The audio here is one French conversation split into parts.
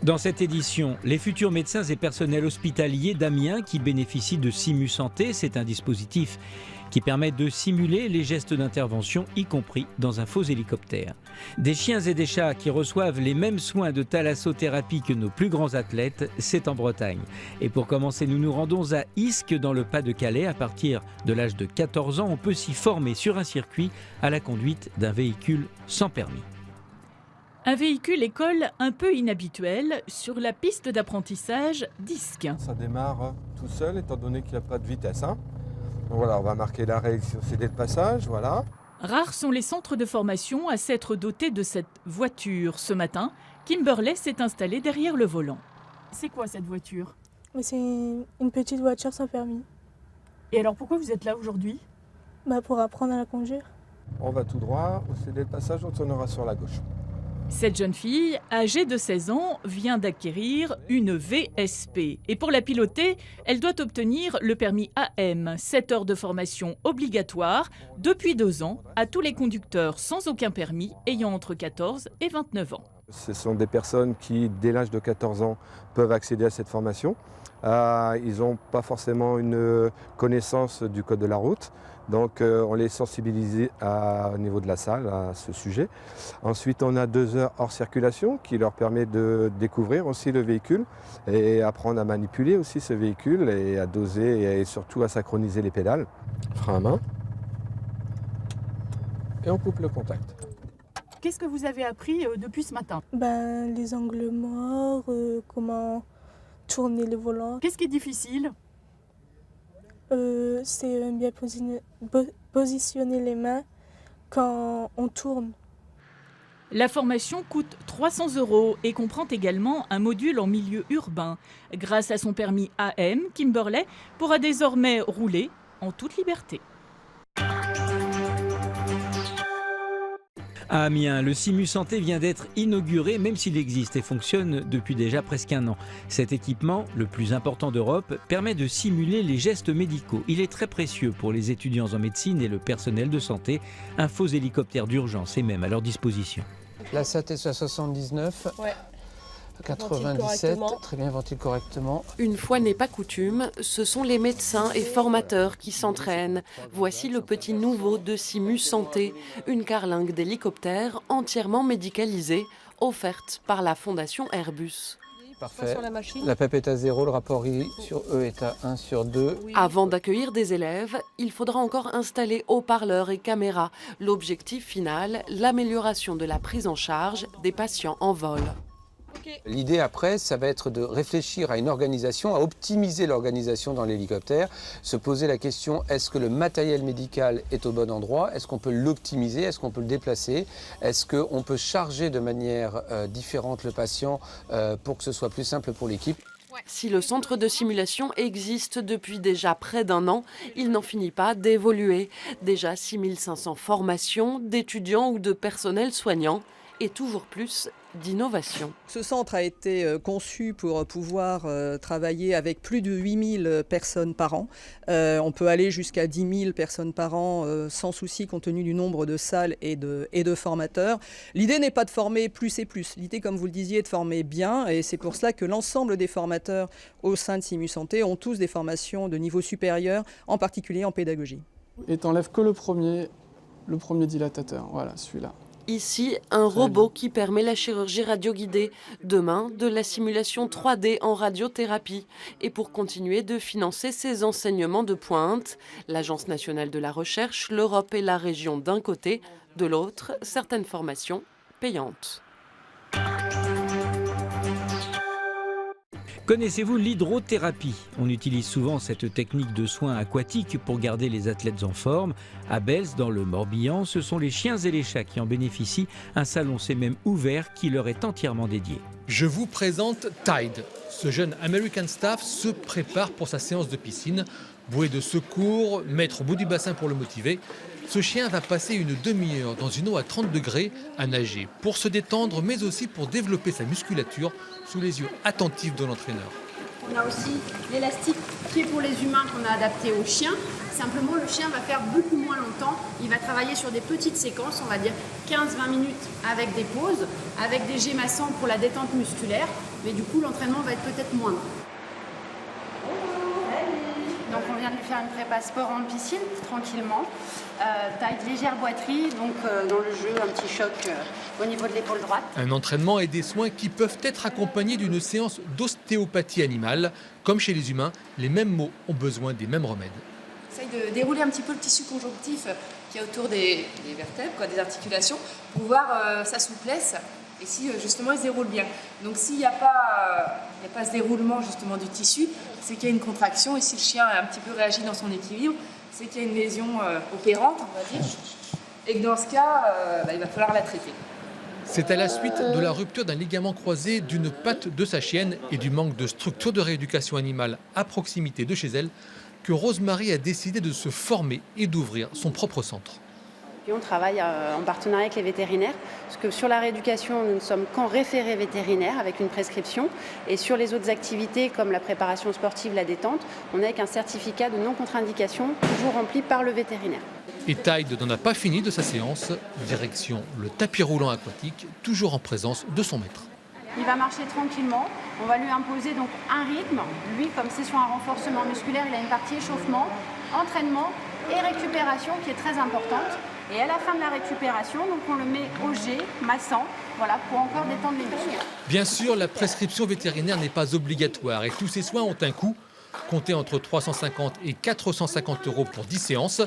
Dans cette édition, les futurs médecins et personnels hospitaliers d'Amiens qui bénéficient de Simu Santé, c'est un dispositif qui permet de simuler les gestes d'intervention, y compris dans un faux hélicoptère. Des chiens et des chats qui reçoivent les mêmes soins de thalassothérapie que nos plus grands athlètes, c'est en Bretagne. Et pour commencer, nous nous rendons à Isques dans le Pas-de-Calais. À partir de l'âge de 14 ans, on peut s'y former sur un circuit à la conduite d'un véhicule sans permis. Un véhicule école un peu inhabituel sur la piste d'apprentissage d'Isques. Ça démarre tout seul étant donné qu'il n'y a pas de vitesse. Donc voilà, on va marquer l'arrêt sur céder le passage, voilà. Rares sont les centres de formation à s'être dotés de cette voiture. Ce matin, Kimberley s'est installé derrière le volant. C'est quoi cette voiture ? C'est une petite voiture sans permis. Et alors pourquoi vous êtes là aujourd'hui ? Pour apprendre à la conduire. On va tout droit, au céder le passage, on tournera sur la gauche. Cette jeune fille, âgée de 16 ans, vient d'acquérir une VSP. Et pour la piloter, elle doit obtenir le permis AM, 7 heures de formation obligatoire, depuis 2 ans, à tous les conducteurs sans aucun permis, ayant entre 14 et 29 ans. Ce sont des personnes qui, dès l'âge de 14 ans, peuvent accéder à cette formation. Ils n'ont pas forcément une connaissance du code de la route. Donc on les sensibilise au niveau de la salle à ce sujet. Ensuite on a 2 heures hors circulation qui leur permet de découvrir aussi le véhicule et apprendre à manipuler aussi ce véhicule et à doser et surtout à synchroniser les pédales. Frein à main. Et on coupe le contact. Qu'est-ce que vous avez appris depuis ce matin ? Les angles morts, comment tourner le volant. Qu'est-ce qui est difficile ? C'est bien positionner les mains quand on tourne. La formation coûte 300 € et comprend également un module en milieu urbain. Grâce à son permis AM, Kimberley pourra désormais rouler en toute liberté. À Amiens, le Simu Santé vient d'être inauguré, même s'il existe et fonctionne depuis déjà presque 1 an. Cet équipement, le plus important d'Europe, permet de simuler les gestes médicaux. Il est très précieux pour les étudiants en médecine et le personnel de santé. Un faux hélicoptère d'urgence est même à leur disposition. La SAT est à 79. Ouais. 97, très bien, ventile correctement. Une fois n'est pas coutume, ce sont les médecins et formateurs qui s'entraînent. Voici le petit nouveau de Simu Santé, une carlingue d'hélicoptère entièrement médicalisée, offerte par la fondation Airbus. Parfait. La PEP est à 0, le rapport I sur E est à 1/2. Avant d'accueillir des élèves, il faudra encore installer haut-parleurs et caméras. L'objectif final, l'amélioration de la prise en charge des patients en vol. L'idée après, ça va être de réfléchir à une organisation, à optimiser l'organisation dans l'hélicoptère, se poser la question, est-ce que le matériel médical est au bon endroit? Est-ce qu'on peut l'optimiser? Est-ce qu'on peut le déplacer? Est-ce qu'on peut charger de manière différente le patient pour que ce soit plus simple pour l'équipe? Si le centre de simulation existe depuis déjà près d'1 an, il n'en finit pas d'évoluer. Déjà 6500 formations d'étudiants ou de personnel soignant et toujours plus d'innovation. Ce centre a été conçu pour pouvoir travailler avec plus de 8000 personnes par an. On peut aller jusqu'à 10 000 personnes par an sans souci compte tenu du nombre de salles et de formateurs. L'idée n'est pas de former plus et plus. L'idée, comme vous le disiez, est de former bien et c'est pour cela que l'ensemble des formateurs au sein de Simu Santé ont tous des formations de niveau supérieur, en particulier en pédagogie. Et t'enlèves que le premier dilatateur, voilà, celui-là. Ici, un robot qui permet la chirurgie radioguidée. Demain, de la simulation 3D en radiothérapie. Et pour continuer de financer ces enseignements de pointe, l'Agence nationale de la recherche, l'Europe et la région d'un côté, de l'autre, certaines formations payantes. Connaissez-vous l'hydrothérapie ? On utilise souvent cette technique de soins aquatiques pour garder les athlètes en forme. À Belz, dans le Morbihan, ce sont les chiens et les chats qui en bénéficient. Un salon s'est même ouvert qui leur est entièrement dédié. Je vous présente Tide. Ce jeune American Staff se prépare pour sa séance de piscine. Bouée de secours, mettre au bout du bassin pour le motiver. Ce chien va passer une demi-heure dans une eau à 30 degrés à nager pour se détendre, mais aussi pour développer sa musculature sous les yeux attentifs de l'entraîneur. On a aussi l'élastique qui est pour les humains qu'on a adapté aux chiens. Simplement, le chien va faire beaucoup moins longtemps. Il va travailler sur des petites séquences, on va dire 15-20 minutes avec des pauses, avec des G massants pour la détente musculaire. mais du coup l'entraînement va être peut-être moindre. Donc on vient de lui faire une prépa sport en piscine, tranquillement. Taille légère boiterie, donc dans le jeu, un petit choc au niveau de l'épaule droite. Un entraînement et des soins qui peuvent être accompagnés d'une séance d'ostéopathie animale. Comme chez les humains, les mêmes mots ont besoin des mêmes remèdes. Essaye de dérouler un petit peu le tissu conjonctif qui est autour des vertèbres, des articulations, pour voir sa souplesse et si justement il se déroule bien. Donc s'il n'y a pas ce déroulement justement du tissu, c'est qu'il y a une contraction, et si le chien a un petit peu réagi dans son équilibre, c'est qu'il y a une lésion opérante, on va dire, et que dans ce cas, il va falloir la traiter. C'est à la suite de la rupture d'un ligament croisé d'une patte de sa chienne et du manque de structure de rééducation animale à proximité de chez elle que Rosemary a décidé de se former et d'ouvrir son propre centre. Puis on travaille en partenariat avec les vétérinaires, parce que sur la rééducation, nous ne sommes qu'en référé vétérinaire avec une prescription. Et sur les autres activités, comme la préparation sportive, la détente, on est avec un certificat de non-contre-indication, toujours rempli par le vétérinaire. Et Tide n'en a pas fini de sa séance. Direction le tapis roulant aquatique, toujours en présence de son maître. Il va marcher tranquillement. On va lui imposer donc un rythme. Lui, comme c'est sur un renforcement musculaire, il a une partie échauffement, entraînement et récupération qui est très importante. Et à la fin de la récupération, donc on le met au jet, massant, voilà, pour encore détendre les muscles. Bien sûr, la prescription vétérinaire n'est pas obligatoire et tous ces soins ont un coût, compté entre 350 et 450 € pour 10 séances.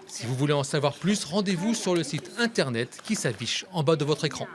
Si vous voulez en savoir plus, rendez-vous sur le site internet qui s'affiche en bas de votre écran.